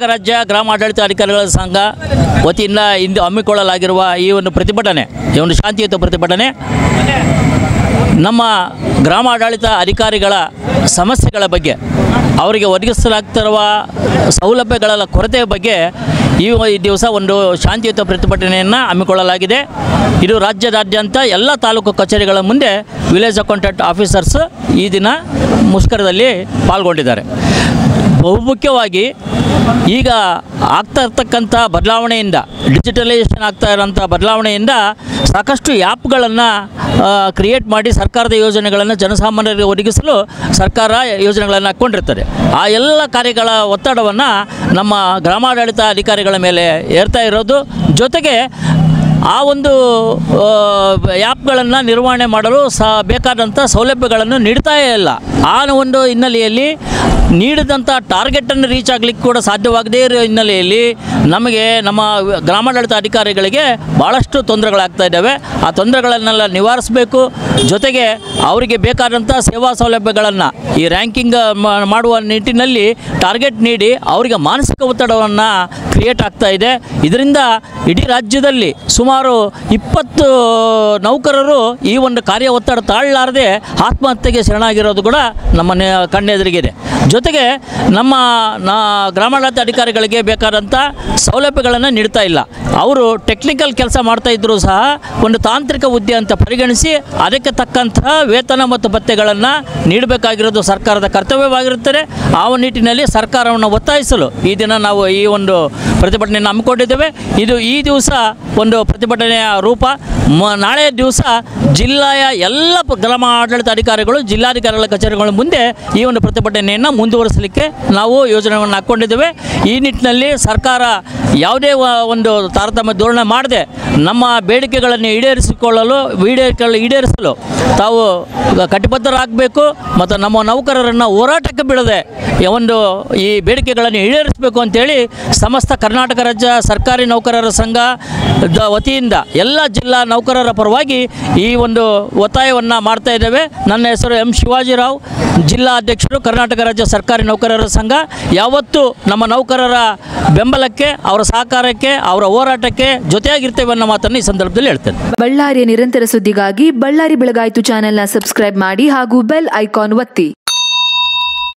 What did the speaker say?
ರಾಜ್ಯ ಗ್ರಾಮ ಆಡಳಿತ ಅಧಿಕಾರಿಗಳ ಸಂಘ ವತಿಯಿಂದ ಇಂದು ಹಮ್ಮಿಕೊಳ್ಳಲಾಗಿರುವ ಈ ಒಂದು ಪ್ರತಿಭಟನೆ, ಈ ಒಂದು ಶಾಂತಿಯುತ ಪ್ರತಿಭಟನೆ ನಮ್ಮ ಗ್ರಾಮ ಆಡಳಿತ ಅಧಿಕಾರಿಗಳ ಸಮಸ್ಯೆಗಳ ಬಗ್ಗೆ, ಅವರಿಗೆ ಒದಗಿಸಲಾಗ್ತಿರುವ ಸೌಲಭ್ಯಗಳ ಕೊರತೆಯ ಬಗ್ಗೆ ಈ ದಿವಸ ಒಂದು ಶಾಂತಿಯುತ ಪ್ರತಿಭಟನೆಯನ್ನು ಹಮ್ಮಿಕೊಳ್ಳಲಾಗಿದೆ. ಇದು ರಾಜ್ಯದಾದ್ಯಂತ ಎಲ್ಲ ತಾಲೂಕು ಕಚೇರಿಗಳ ಮುಂದೆ ವಿಲೇಜ್ ಅಕೌಂಟೆಂಟ್ ಆಫೀಸರ್ಸ್ ಈ ದಿನ ಮುಷ್ಕರದಲ್ಲಿ ಪಾಲ್ಗೊಂಡಿದ್ದಾರೆ. ಬಹುಮುಖ್ಯವಾಗಿ ಈಗ ಆಗ್ತಾ ಇರ್ತಕ್ಕಂಥ ಬದಲಾವಣೆಯಿಂದ, ಡಿಜಿಟಲೈಸೇಷನ್ ಆಗ್ತಾ ಇರೋಂಥ ಬದಲಾವಣೆಯಿಂದ ಸಾಕಷ್ಟು ಆ್ಯಪ್ಗಳನ್ನು ಕ್ರಿಯೇಟ್ ಮಾಡಿ ಸರ್ಕಾರದ ಯೋಜನೆಗಳನ್ನು ಜನಸಾಮಾನ್ಯರಿಗೆ ಒದಗಿಸಲು ಸರ್ಕಾರ ಯೋಜನೆಗಳನ್ನು ಹಾಕ್ಕೊಂಡಿರ್ತದೆ. ಆ ಎಲ್ಲ ಕಾರ್ಯಗಳ ಒತ್ತಡವನ್ನು ನಮ್ಮ ಗ್ರಾಮಾಡಳಿತ ಅಧಿಕಾರಿಗಳ ಮೇಲೆ ಏರ್ತಾ ಇರೋದು, ಜೊತೆಗೆ ಆ ಒಂದು ಆ್ಯಪ್ಗಳನ್ನು ನಿರ್ವಹಣೆ ಮಾಡಲು ಬೇಕಾದಂಥ ಸೌಲಭ್ಯಗಳನ್ನು ನೀಡ್ತಾ ಇಲ್ಲ. ಆ ಒಂದು ಹಿನ್ನೆಲೆಯಲ್ಲಿ ನೀಡಿದಂಥ ಟಾರ್ಗೆಟನ್ನು ರೀಚ್ ಆಗಲಿಕ್ಕೆ ಕೂಡ ಸಾಧ್ಯವಾಗದೇ ಇರೋ ಹಿನ್ನೆಲೆಯಲ್ಲಿ ನಮಗೆ ನಮ್ಮ ಗ್ರಾಮಾಡಳಿತ ಅಧಿಕಾರಿಗಳಿಗೆ ಭಾಳಷ್ಟು ತೊಂದರೆಗಳಾಗ್ತಾ ಇದ್ದಾವೆ. ಆ ತೊಂದರೆಗಳನ್ನೆಲ್ಲ ನಿವಾರಿಸಬೇಕು. ಜೊತೆಗೆ ಅವರಿಗೆ ಬೇಕಾದಂಥ ಸೇವಾ ಸೌಲಭ್ಯಗಳನ್ನು ಈ ರ್ಯಾಂಕಿಂಗ್ ಮಾಡುವ ನಿಟ್ಟಿನಲ್ಲಿ ಟಾರ್ಗೆಟ್ ನೀಡಿ ಅವರಿಗೆ ಮಾನಸಿಕ ಒತ್ತಡವನ್ನು ಕ್ರಿಯೇಟ್ ಆಗ್ತಾ ಇದೆ. ಇದರಿಂದ ಇಡೀ ರಾಜ್ಯದಲ್ಲಿ ಸುಮಾರು 20 ನೌಕರರು ಈ ಒಂದು ಕಾರ್ಯ ಒತ್ತಡ ತಾಳಲಾರದೆ ಆತ್ಮಹತ್ಯೆಗೆ ಶರಣಾಗಿರೋದು ಕೂಡ ನಮ್ಮ ಕಣ್ಣೆದುರಿಗಿದೆ. ಜೊತೆಗೆ ನಮ್ಮ ಗ್ರಾಮಾಡಳಿತ ಅಧಿಕಾರಿಗಳಿಗೆ ಬೇಕಾದಂಥ ಸೌಲಭ್ಯಗಳನ್ನು ನೀಡ್ತಾ ಇಲ್ಲ. ಅವರು ಟೆಕ್ನಿಕಲ್ ಕೆಲಸ ಮಾಡ್ತಾ ಇದ್ದರೂ ಸಹ ಒಂದು ತಾಂತ್ರಿಕ ಹುದ್ದೆ ಅಂತ ಪರಿಗಣಿಸಿ ಅದಕ್ಕೆ ತಕ್ಕಂತಹ ವೇತನ ಮತ್ತು ಭತ್ಯೆಗಳನ್ನು ನೀಡಬೇಕಾಗಿರೋದು ಸರ್ಕಾರದ ಕರ್ತವ್ಯವಾಗಿರುತ್ತದೆ. ಆ ನಿಟ್ಟಿನಲ್ಲಿ ಸರ್ಕಾರವನ್ನು ಒತ್ತಾಯಿಸಲು ಈ ದಿನ ನಾವು ಈ ಒಂದು ಪ್ರತಿಭಟನೆಯನ್ನು ಹಮ್ಮಿಕೊಂಡಿದ್ದೇವೆ. ಇದು ಈ ದಿವಸ ಒಂದು ಪ್ರತಿಭಟನೆಯ ರೂಪ. ನಾಳೆಯ ದಿವಸ ಜಿಲ್ಲೆಯ ಎಲ್ಲ ಗ್ರಾಮ ಆಡಳಿತ ಅಧಿಕಾರಿಗಳು ಜಿಲ್ಲಾಧಿಕಾರಿಗಳ ಕಚೇರಿಗಳ ಮುಂದೆ ಈ ಒಂದು ಪ್ರತಿಭಟನೆಯನ್ನು ಮುಂದುವರಿಸಲಿಕ್ಕೆ ನಾವು ಯೋಜನೆಯನ್ನು ಹಾಕ್ಕೊಂಡಿದ್ದೇವೆ. ಈ ನಿಟ್ಟಿನಲ್ಲಿ ಸರ್ಕಾರ ಯಾವುದೇ ಒಂದು ತಾರತಮ್ಯ ಧೋರಣೆ ಮಾಡದೆ ನಮ್ಮ ಬೇಡಿಕೆಗಳನ್ನು ಈಡೇರಿಸಲು ತಾವು ಕಟಿಬದ್ಧರಾಗಬೇಕು ಮತ್ತು ನಮ್ಮ ನೌಕರರನ್ನು ಹೋರಾಟಕ್ಕೆ ಬಿಡದೆ ಒಂದು ಈ ಬೇಡಿಕೆಗಳನ್ನು ಈಡೇರಿಸಬೇಕು ಅಂತೇಳಿ ಸಮಸ್ತ ಕರ್ನಾಟಕ ರಾಜ್ಯ ಸರ್ಕಾರಿ ನೌಕರರ ಸಂಘ ವತಿಯಿಂದ ಎಲ್ಲ ಜಿಲ್ಲಾ ನೌಕರರ ಪರವಾಗಿ ಈ ಒಂದು ಒತ್ತಾಯವನ್ನು ಮಾಡ್ತಾ ಇದ್ದೇವೆ. ನನ್ನ ಹೆಸರು ಎಂ ಶಿವಾಜಿರಾವ್, ಜಿಲ್ಲಾ ಅಧ್ಯಕ್ಷರು, ಕರ್ನಾಟಕ ರಾಜ್ಯ ಸರ್ಕಾರಿ ನೌಕರರ ಸಂಘ. ಯಾವತ್ತೂ ನಮ್ಮ ನೌಕರರ ಬೆಂಬಲಕ್ಕೆ, ಅವರ ಸಹಕಾರಕ್ಕೆ, ಅವರ ಹೋರಾಟಕ್ಕೆ ಜೊತೆಯಾಗಿರ್ತೇವೆ ಅನ್ನೋ ಮಾತನ್ನು ಈ ಸಂದರ್ಭದಲ್ಲಿ ಹೇಳ್ತೇನೆ. ಬಳ್ಳಾರಿಯ ನಿರಂತರ ಸುದ್ದಿಗಾಗಿ ಬಳ್ಳಾರಿ ಬೆಳಗಾಯಿತು ಚಾನೆಲ್ನ ಸಬ್ಸ್ಕ್ರೈಬ್ ಮಾಡಿ ಹಾಗೂ ಬೆಲ್ ಐಕಾನ್ ಒತ್ತಿ.